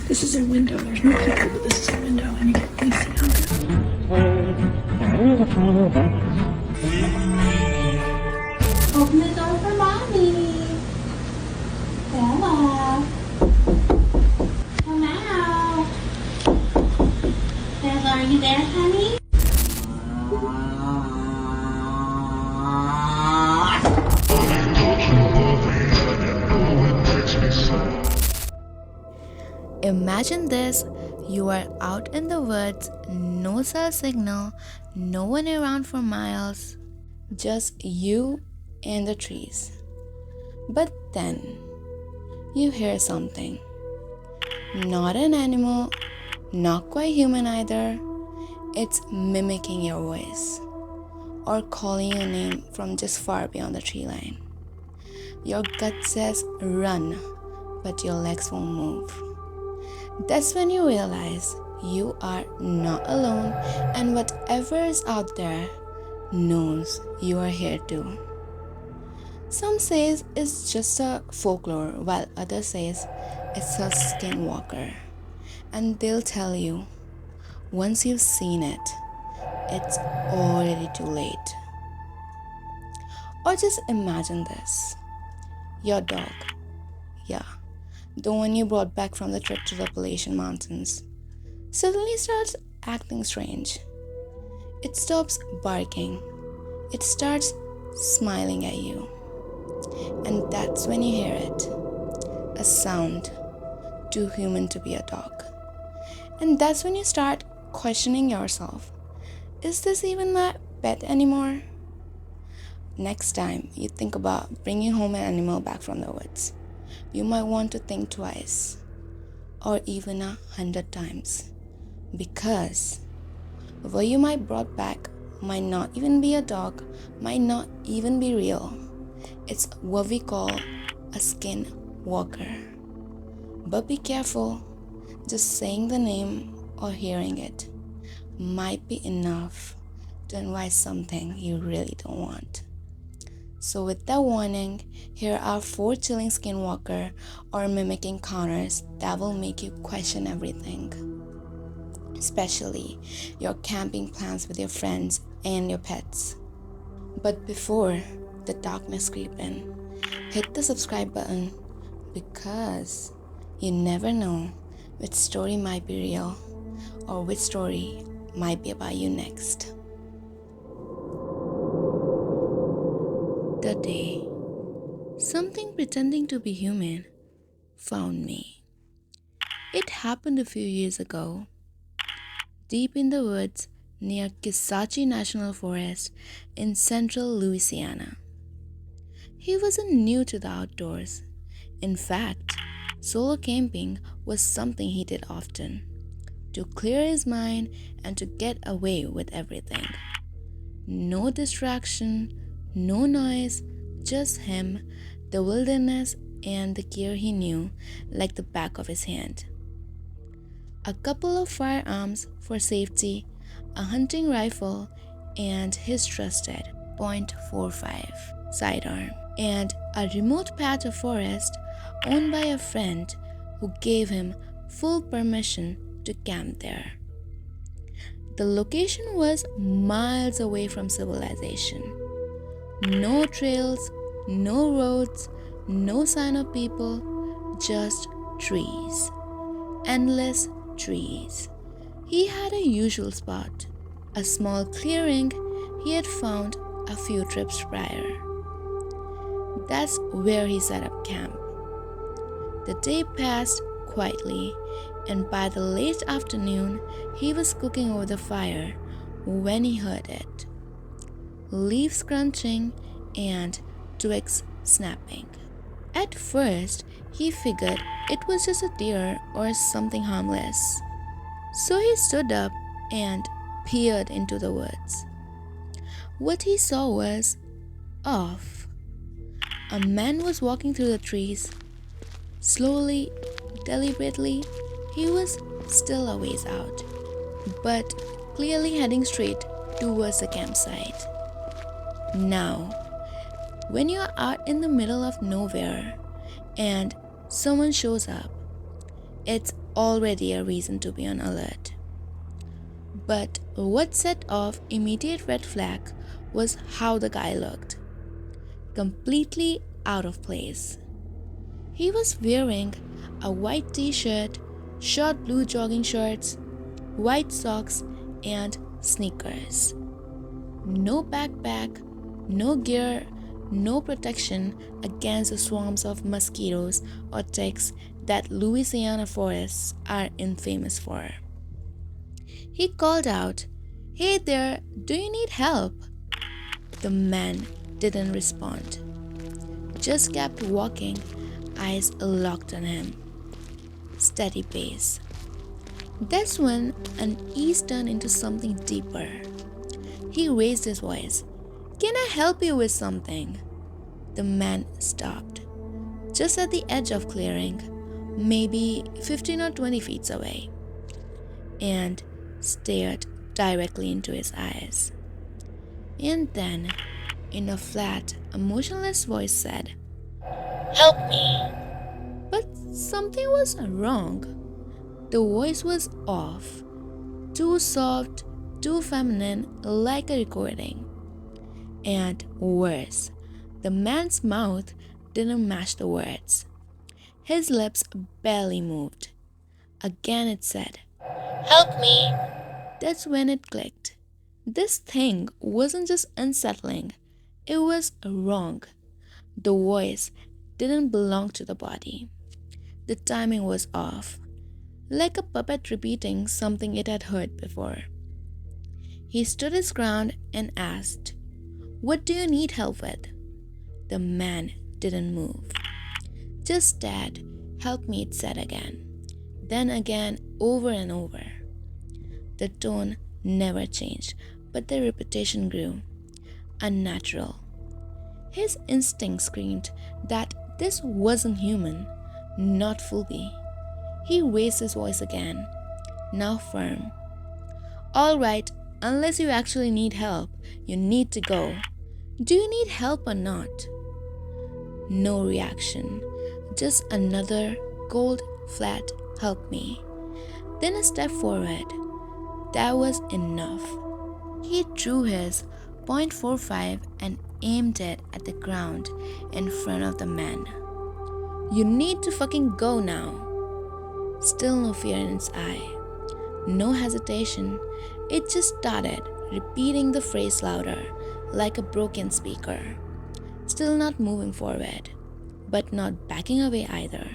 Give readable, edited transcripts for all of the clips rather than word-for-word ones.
This is a window. There's no people, but this is a window, and you can really see out there. Open the door for mommy. Bella. Come out. Bella, are you there, honey? Imagine this, you are out in the woods, no cell signal, no one around for miles, just you and the trees. But then, you hear something. Not an animal, not quite human either. It's mimicking your voice or calling your name from just far beyond the tree line. Your gut says run, but your legs won't move. That's when you realize you are not alone, and whatever is out there knows you are here too. Some says it's just a folklore, while others says it's a skinwalker. And they'll tell you, once you've seen it, it's already too late. Or just imagine this. Your dog. Yeah, the one you brought back from the trip to the Appalachian Mountains, suddenly starts acting strange. It stops barking. It starts smiling at you. And that's when you hear it. A sound too human to be a dog. And that's when you start questioning yourself. Is this even my pet anymore? Next time you think about bringing home an animal back from the woods, you might want to think twice, or even 100 times, because what you might brought back might not even be a dog, might not even be real. It's what we call a skinwalker. But be careful, just saying the name or hearing it might be enough to invite something you really don't want. So with that warning, here are 4 chilling skinwalker or mimic encounters that will make you question everything. Especially your camping plans with your friends and your pets. But before the darkness creep in, hit the subscribe button, because you never know which story might be real or which story might be about you next. The day something pretending to be human found me. It happened a few years ago, deep in the woods near Kisatchie National Forest in central Louisiana. He wasn't new to the outdoors. In fact, solo camping was something he did often, to clear his mind and to get away with everything. No distraction, no noise, just him, the wilderness, and the gear he knew like the back of his hand. A couple of firearms for safety, a hunting rifle, and his trusted .45 sidearm, and a remote patch of forest owned by a friend who gave him full permission to camp there. The location was miles away from civilization. No trails, no roads, no sign of people, just trees. Endless trees. He had a usual spot, a small clearing he had found a few trips prior. That's where he set up camp. The day passed quietly, and by the late afternoon, he was cooking over the fire when he heard it. Leaves crunching and twigs snapping. At first, he figured it was just a deer or something harmless. So he stood up and peered into the woods. What he saw was off. A man was walking through the trees. Slowly, deliberately, he was still a ways out, but clearly heading straight towards the campsite. Now, when you're out in the middle of nowhere and someone shows up, It's already a reason to be on alert. But what set off immediate red flag was how the guy looked. Completely out of place. He was wearing a white t-shirt, short blue jogging shorts, white socks, and sneakers. No backpack, no gear, no protection against the swarms of mosquitoes or ticks that Louisiana forests are infamous for. He called out, "Hey there, do you need help?" The man didn't respond, just kept walking, eyes locked on him. Steady pace. That's when an ease turned into something deeper. He raised his voice. "Can I help you with something?" The man stopped, just at the edge of clearing, maybe 15 or 20 feet away, and stared directly into his eyes. And then, in a flat, emotionless voice said, "Help me." But something was wrong. The voice was off, too soft, too feminine, like a recording. And worse, the man's mouth didn't match the words. His lips barely moved. Again it said, "Help me." That's when it clicked. This thing wasn't just unsettling, it was wrong. The voice didn't belong to the body. The timing was off, like a puppet repeating something it had heard before. He stood his ground and asked, "What do you need help with?" The man didn't move. "Just Dad, help me," it said again. Then again, over and over. The tone never changed, but the repetition grew. Unnatural. His instinct screamed that this wasn't human, not Fulby. He raised his voice again, now firm. "All right, unless you actually need help, you need to go. Do you need help or not?" No reaction, just another cold, flat "help me." Then a step forward. That was enough. He drew his .45 and aimed it at the ground in front of the man. "You need to fucking go now." Still no fear in its eye. No hesitation. It just started repeating the phrase louder, like a broken speaker. Still not moving forward, but not backing away either.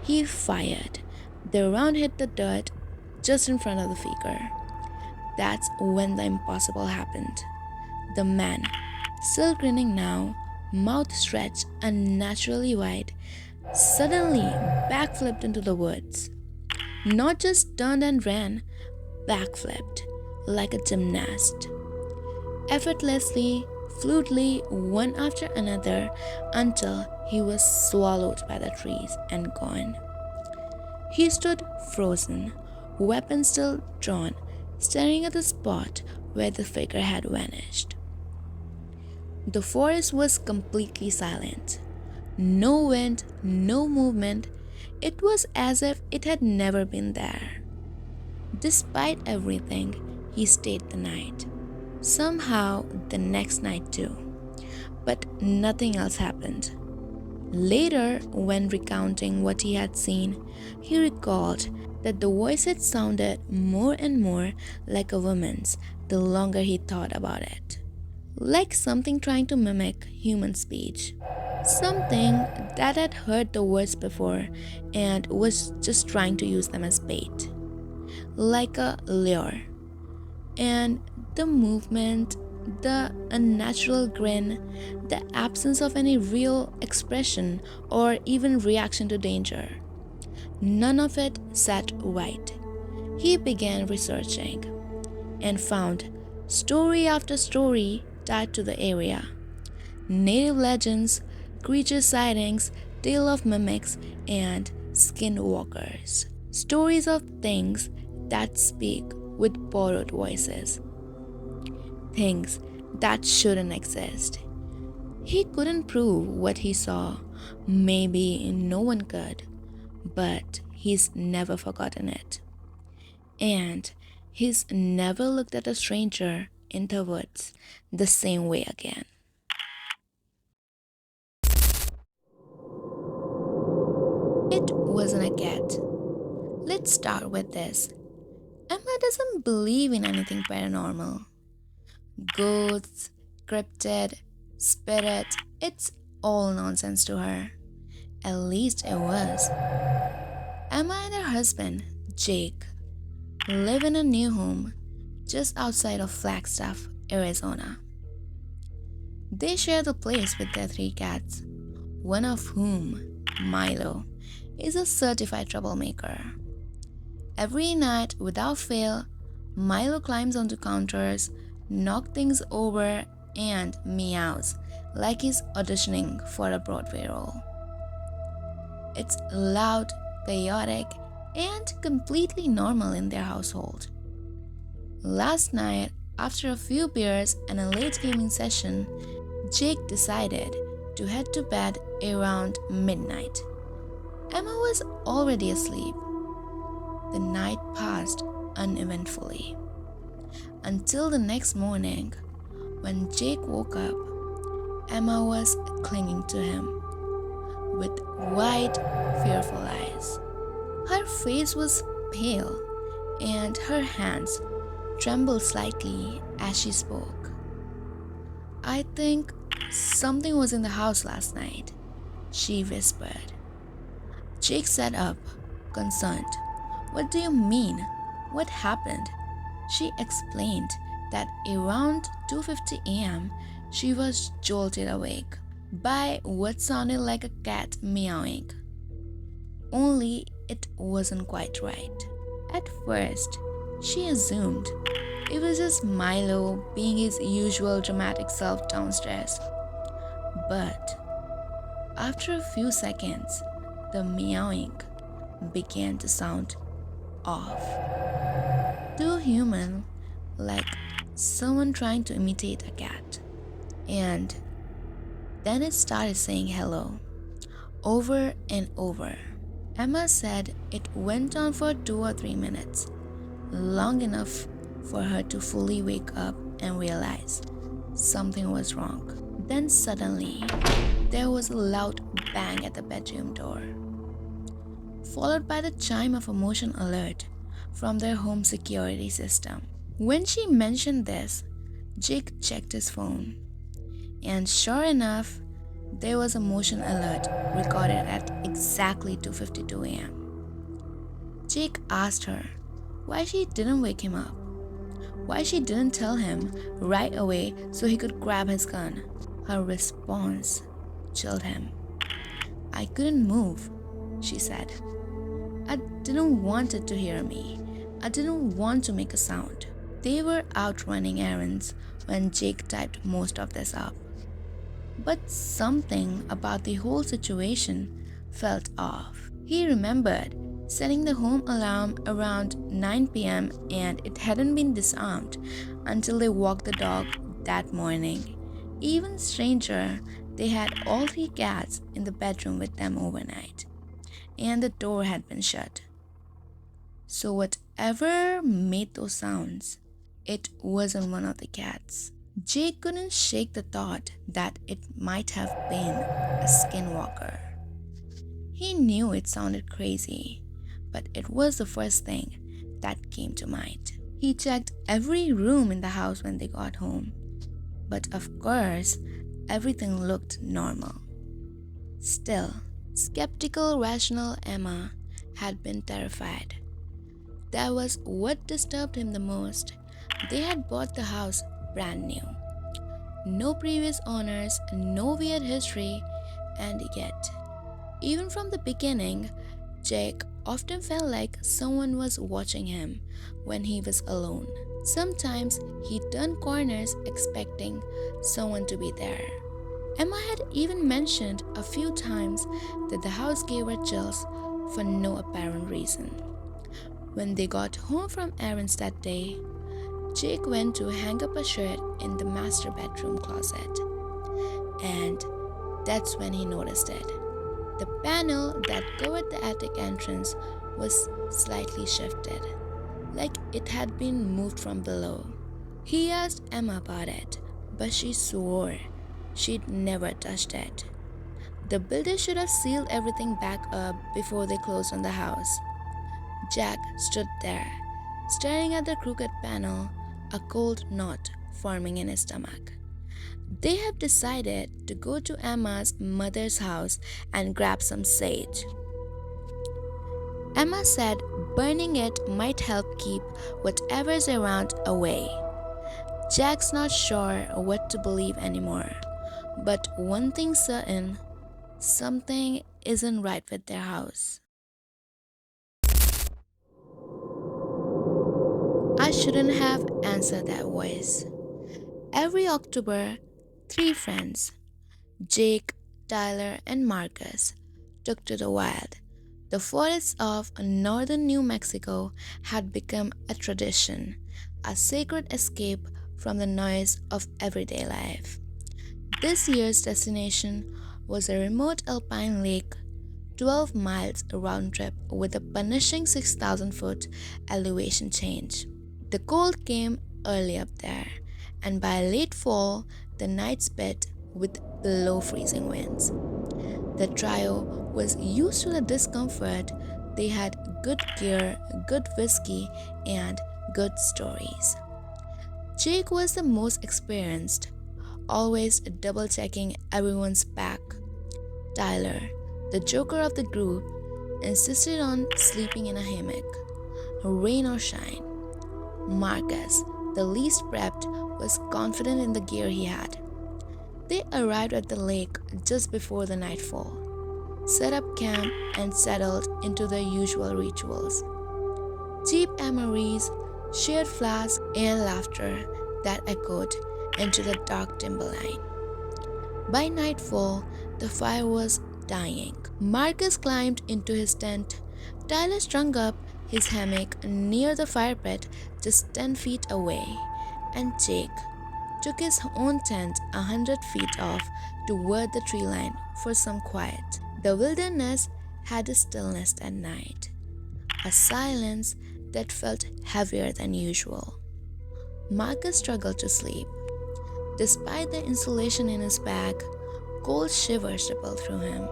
He fired. The round hit the dirt just in front of the figure. That's when the impossible happened. The man, still grinning now, mouth stretched unnaturally wide, suddenly backflipped into the woods. Not just turned and ran, backflipped like a gymnast. Effortlessly, fluidly, one after another, until he was swallowed by the trees and gone. He stood frozen, weapon still drawn, staring at the spot where the figure had vanished. The forest was completely silent. No wind, no movement. It was as if it had never been there. Despite everything, he stayed the night. Somehow, the next night too. But nothing else happened. Later, when recounting what he had seen, he recalled that the voice had sounded more and more like a woman's the longer he thought about it. Like something trying to mimic human speech. Something that had heard the words before and was just trying to use them as bait. Like a lure. And the movement, the unnatural grin, the absence of any real expression or even reaction to danger. None of it sat right. He began researching and found story after story tied to the area. Native legends, creature sightings, tale of mimics, and skinwalkers. Stories of things that speak with borrowed voices. Things that shouldn't exist. He couldn't prove what he saw. Maybe no one could. But he's never forgotten it. And he's never looked at a stranger in the woods the same way again. It wasn't a cat. Let's start with this. Emma doesn't believe in anything paranormal. Ghosts, cryptid, spirit, it's all nonsense to her. At least it was. Emma and her husband, Jake, live in a new home just outside of Flagstaff, Arizona. They share the place with their 3 cats, one of whom, Milo, is a certified troublemaker. Every night, without fail, Milo climbs onto counters, knocks things over, and meows like he's auditioning for a Broadway role. It's loud, chaotic, and completely normal in their household. Last night, after a few beers and a late gaming session, Jake decided to head to bed around midnight. Emma was already asleep. The night passed uneventfully until the next morning. When Jake woke up, Emma was clinging to him with wide, fearful eyes. Her face was pale and her hands trembled slightly as she spoke. "I think something was in the house last night," she whispered. Jake sat up, concerned. "What do you mean? What happened?" She explained that around 2:50 a.m. she was jolted awake by what sounded like a cat meowing. Only it wasn't quite right. At first, she assumed it was just Milo being his usual dramatic self downstairs. But after a few seconds, the meowing began to sound off. Too human, like someone trying to imitate a cat. And then it started saying hello, over and over. Emma said it went on for 2 or 3 minutes, long enough for her to fully wake up and realize something was wrong. Then suddenly, there was a loud bang at the bedroom door, followed by the chime of a motion alert from their home security system. When she mentioned this, Jake checked his phone, and sure enough, there was a motion alert recorded at exactly 2:52 a.m. Jake asked her why she didn't wake him up, why she didn't tell him right away so he could grab his gun. Her response chilled him. "I couldn't move," she said. "I didn't want it to hear me. I didn't want to make a sound." They were out running errands when Jake typed most of this up. But something about the whole situation felt off. He remembered setting the home alarm around 9 p.m. and it hadn't been disarmed until they walked the dog that morning. Even stranger, they had all 3 cats in the bedroom with them overnight, and the door had been shut. So whatever made those sounds, it wasn't one of the cats. Jake couldn't shake the thought that it might have been a Skinwalker. He knew it sounded crazy, but it was the first thing that came to mind. He checked every room in the house when they got home, but of course, everything looked normal. Still, skeptical, rational Emma had been terrified. That was what disturbed him the most. They had bought the house brand new. No previous owners, no weird history, and yet, even from the beginning, Jake often felt like someone was watching him when he was alone. Sometimes he turned corners expecting someone to be there. Emma had even mentioned a few times that the house gave her chills for no apparent reason. When they got home from errands that day, Jake went to hang up a shirt in the master bedroom closet, and that's when he noticed it. The panel that covered the attic entrance was slightly shifted, like it had been moved from below. He asked Emma about it, but she swore she'd never touched it. The builder should have sealed everything back up before they closed on the house. Jack stood there, staring at the crooked panel, a cold knot forming in his stomach. They have decided to go to Emma's mother's house and grab some sage. Emma said burning it might help keep whatever's around away. Jack's not sure what to believe anymore, but one thing's certain, something isn't right with their house. I shouldn't have answered that voice. Every October, three friends, Jake, Tyler, and Marcus, took to the wild. The forests of northern New Mexico had become a tradition, a sacred escape from the noise of everyday life. This year's destination was a remote alpine lake, 12 miles round trip with a punishing 6,000-foot elevation change. The cold came early up there, and by late fall, the nights bit with below freezing winds. The trio was used to the discomfort. They had good gear, good whiskey, and good stories. Jake was the most experienced, always double checking everyone's back. Tyler, the joker of the group, insisted on sleeping in a hammock, rain or shine. Marcus, the least prepped, was confident in the gear he had. They arrived at the lake just before the nightfall, set up camp, and settled into their usual rituals. Cheap MREs, shared flasks, and laughter that echoed into the dark timberline. By nightfall, the fire was dying. Marcus climbed into his tent. Tyler strung up his hammock near the fire pit just 10 feet away, and Jake took his own tent 100 feet off toward the tree line for some quiet. The wilderness had a stillness at night, a silence that felt heavier than usual. Marcus struggled to sleep. Despite the insulation in his back, cold shivers rippled through him.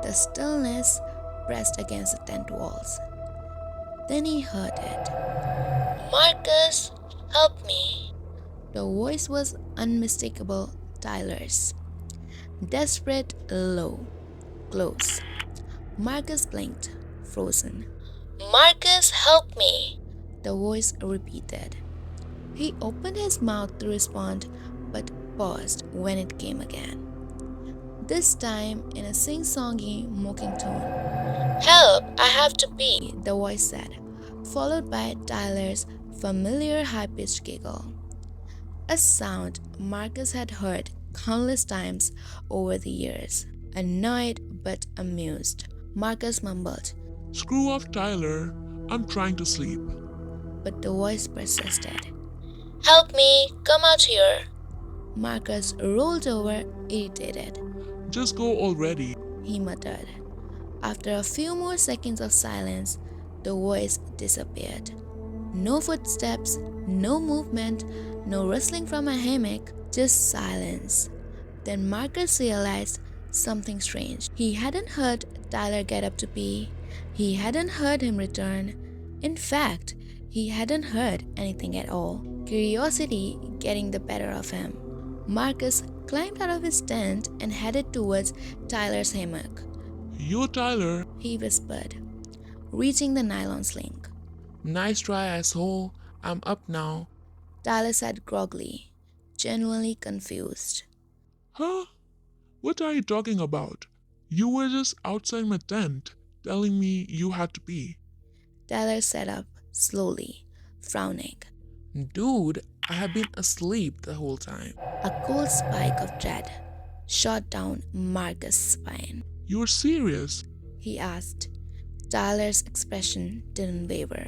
The stillness pressed against the tent walls. Then he heard it. "Marcus, help me." The voice was unmistakable Tyler's. Desperate, low, close. Marcus blinked, frozen. "Marcus, help me," the voice repeated. He opened his mouth to respond, but paused when it came again. This time in a sing-songy, mocking tone. "Help, I have to pee," the voice said, followed by Tyler's familiar high-pitched giggle. A sound Marcus had heard countless times over the years. Annoyed but amused, Marcus mumbled, "Screw off, Tyler. I'm trying to sleep." but the voice persisted. "Help me, come out here." Marcus rolled over, irritated. "Just go already." He muttered. After a few more seconds of silence, the voice disappeared. No footsteps, no movement, no rustling from a hammock, just silence. Then Marcus realized something strange. He hadn't heard Tyler get up to pee. He hadn't heard him return. In fact, he hadn't heard anything at all. Curiosity getting the better of him. Marcus climbed out of his tent and headed towards Tyler's hammock. "Yo, Tyler. He whispered, reaching the nylon sling. Nice try, asshole. I'm up now." Tyler said groggily, genuinely confused. "Huh? What are you talking about? You were just outside my tent, telling me you had to pee." Tyler sat up slowly, frowning. "Dude, I have been asleep the whole time." A cold spike of dread shot down Marcus' spine. "You're serious?" He asked. Tyler's expression didn't waver.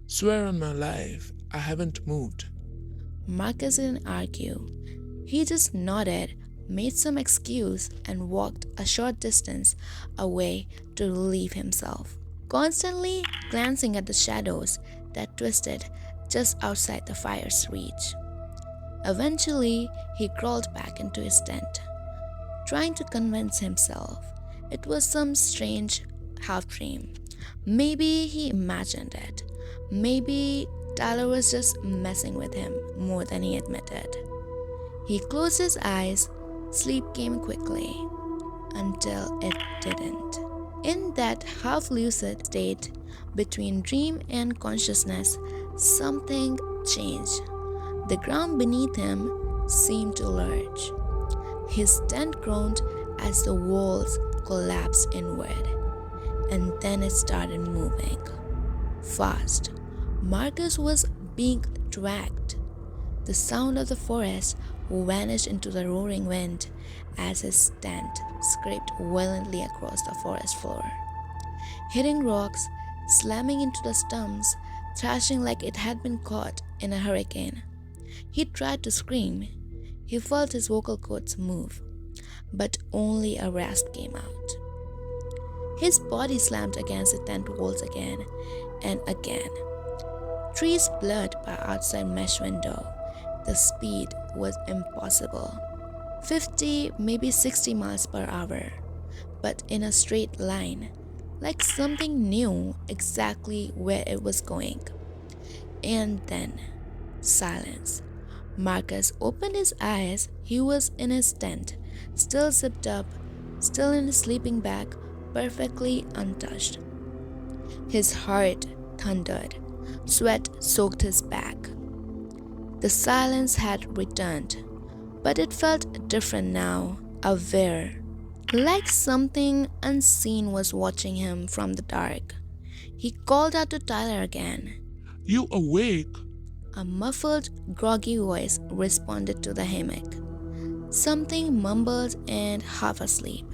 "Swear on my life, I haven't moved." Marcus didn't argue. He just nodded, made some excuse, and walked a short distance away to relieve himself. constantly glancing at the shadows that twisted just outside the fire's reach. Eventually, he crawled back into his tent, trying to convince himself it was some strange half dream. Maybe he imagined it. Maybe Tyler was just messing with him more than he admitted. He closed his eyes, sleep came quickly, until it didn't. In that half lucid state between dream and consciousness, something changed. The ground beneath him seemed to lurch. His tent groaned as the walls collapsed inward, and then it started moving. Fast. Marcus was being dragged. The sound of the forest vanished into the roaring wind as his tent scraped violently across the forest floor, hitting rocks, slamming into the stumps, thrashing like it had been caught in a hurricane. He tried to scream. He felt his vocal cords move, but only a rasp came out. His body slammed against the tent walls again and again. Trees blurred by outside mesh window. The speed was impossible. 50, maybe 60 miles per hour, but in a straight line, like something knew exactly where it was going. And then, silence. Marcus opened his eyes. He was in his tent, still zipped up, still in his sleeping bag, perfectly untouched. His heart thundered. Sweat soaked his back. The silence had returned, but it felt different now, aware, like something unseen was watching him from the dark. He called out to Tyler again. You awake? A muffled, groggy voice responded to the hammock. Something mumbled and half asleep,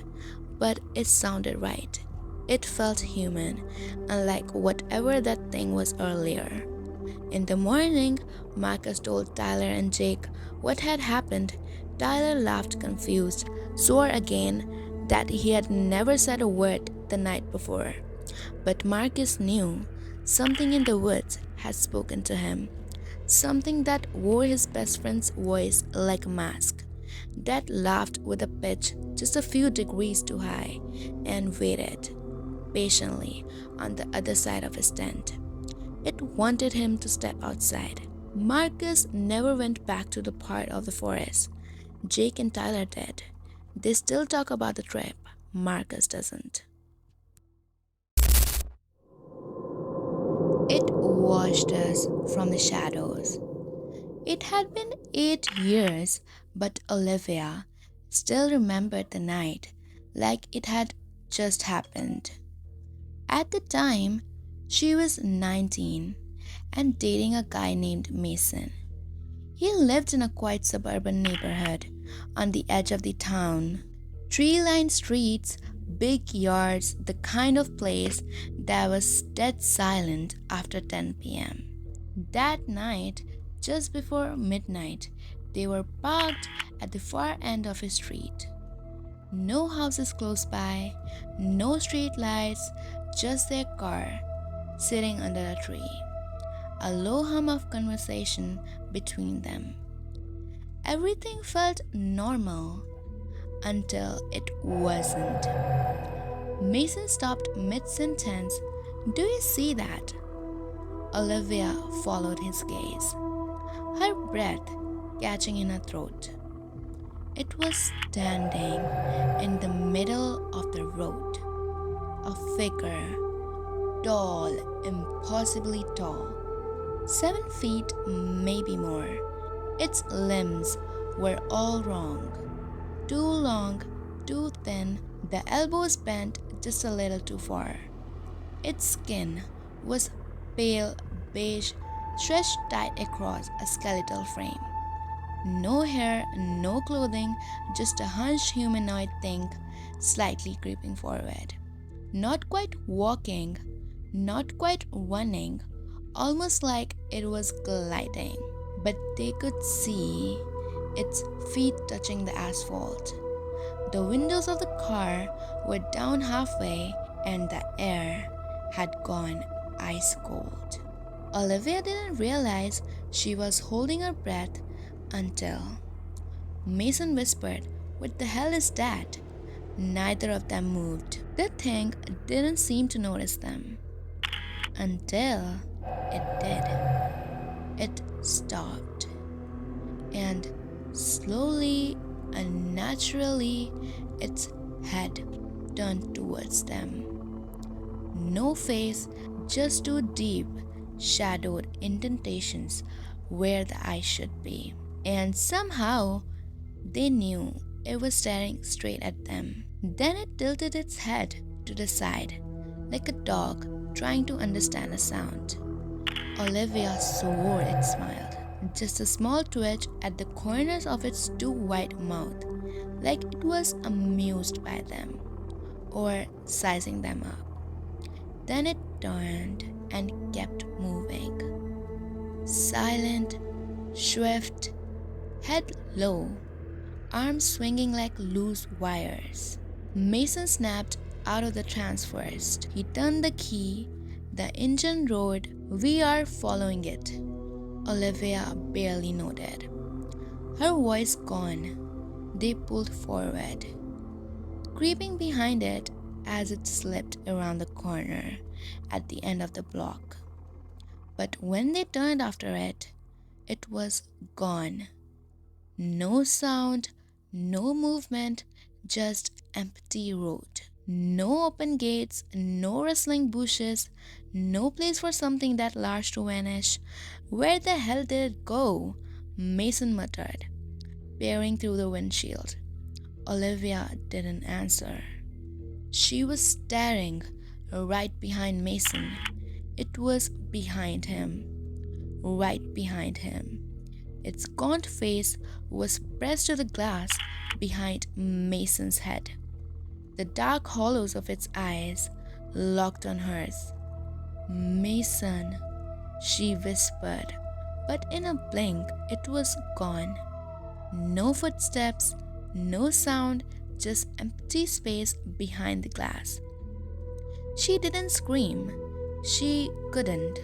but it sounded right. It felt human, unlike whatever that thing was earlier. In the morning, Marcus told Tyler and Jake what had happened. Tyler laughed confused, swore again that he had never said a word the night before. But Marcus knew something in the woods had spoken to him, something that wore his best friend's voice like a mask, that laughed with a pitch just a few degrees too high and waited patiently on the other side of his tent. It wanted him to step outside. Marcus never went back to the part of the forest. Jake and Tyler did. They still talk about the trip. Marcus doesn't. It washed us from the shadows. It had been 8 years, but Olivia still remembered the night like it had just happened. At the time, she was 19 and dating a guy named Mason. He lived in a quiet suburban neighborhood on the edge of the town. Tree-lined streets, big yards, the kind of place that was dead silent after 10 p.m. That night, just before midnight, they were parked at the far end of his street. No houses close by, no street lights, just their car sitting under a tree. A low hum of conversation between them. Everything felt normal until it wasn't. Mason stopped mid-sentence. Do you see that? Olivia followed his gaze, her breath catching in her throat. It was standing in the middle of the road. A figure, tall, impossibly tall, 7 feet, maybe more. Its limbs were all wrong. Too long, too thin, the elbows bent just a little too far. Its skin was pale beige, stretched tight across a skeletal frame. No hair, no clothing, just a hunched humanoid thing slightly creeping forward. Not quite walking, not quite running, almost like it was gliding. But they could see its feet touching the asphalt. The windows of the car were down halfway and the air had gone ice cold. Olivia didn't realize she was holding her breath until Mason whispered, "What the hell is that?" Neither of them moved. The thing didn't seem to notice them until it did. It stopped, and slowly and naturally its head turned towards them. No face, just two deep, shadowed indentations where the eye should be. And somehow they knew it was staring straight at them. Then it tilted its head to the side, like a dog trying to understand a sound. Olivia swore it smiled, just a small twitch at the corners of its two wide mouth, like it was amused by them or sizing them up. Then it turned and kept moving. Silent, swift, head low, arms swinging like loose wires. Mason snapped out of the trance first. He turned the key. The engine roared. "We are following it." Olivia barely nodded. Her voice gone. They pulled forward, creeping behind it as it slipped around the corner at the end of the block. But when they turned after it, it was gone. No sound, no movement, just empty road. No open gates, no rustling bushes, no place for something that large to vanish. Where the hell did it go? Mason muttered, peering through the windshield. Olivia didn't answer. She was staring right behind Mason. It was behind him, right behind him. Its gaunt face was pressed to the glass behind Mason's head. The dark hollows of its eyes locked on hers. "Mason," she whispered, but in a blink it was gone. No footsteps, no sound, just empty space behind the glass. She didn't scream. She couldn't.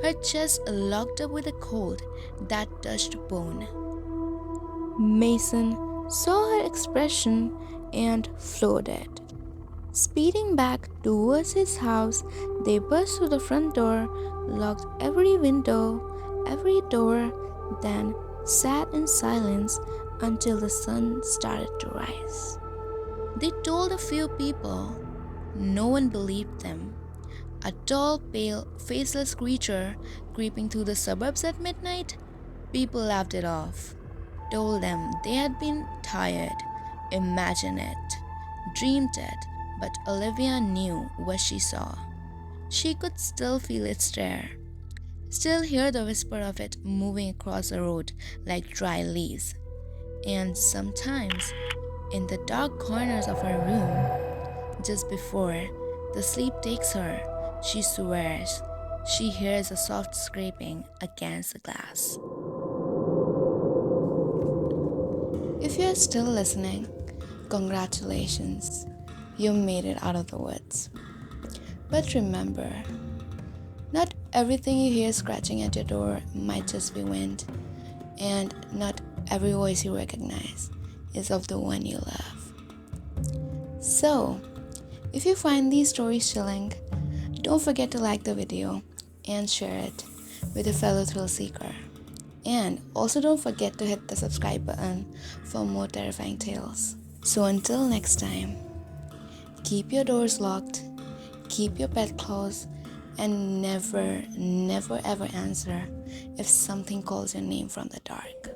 Her chest locked up with a cold that touched bone. Mason saw her expression and floated. Speeding back towards his house, they burst through the front door, locked every window, every door, then sat in silence until the sun started to rise. They told a few people. No one believed them. A tall, pale, faceless creature creeping through the suburbs at midnight? People laughed it off, told them they had been tired, imagined it, dreamed it, but Olivia knew what she saw. She could still feel its stare, still hear the whisper of it moving across the road like dry leaves. And sometimes, in the dark corners of her room, just before the sleep takes her, she swears she hears a soft scraping against the glass. If you're still listening, congratulations, you made it out of the woods. But remember, not everything you hear scratching at your door might just be wind, and not every voice you recognize is of the one you love. So, if you find these stories chilling, don't forget to like the video and share it with a fellow thrill seeker. And also don't forget to hit the subscribe button for more terrifying tales. So until next time, keep your doors locked, keep your pet close, and never, never ever answer if something calls your name from the dark.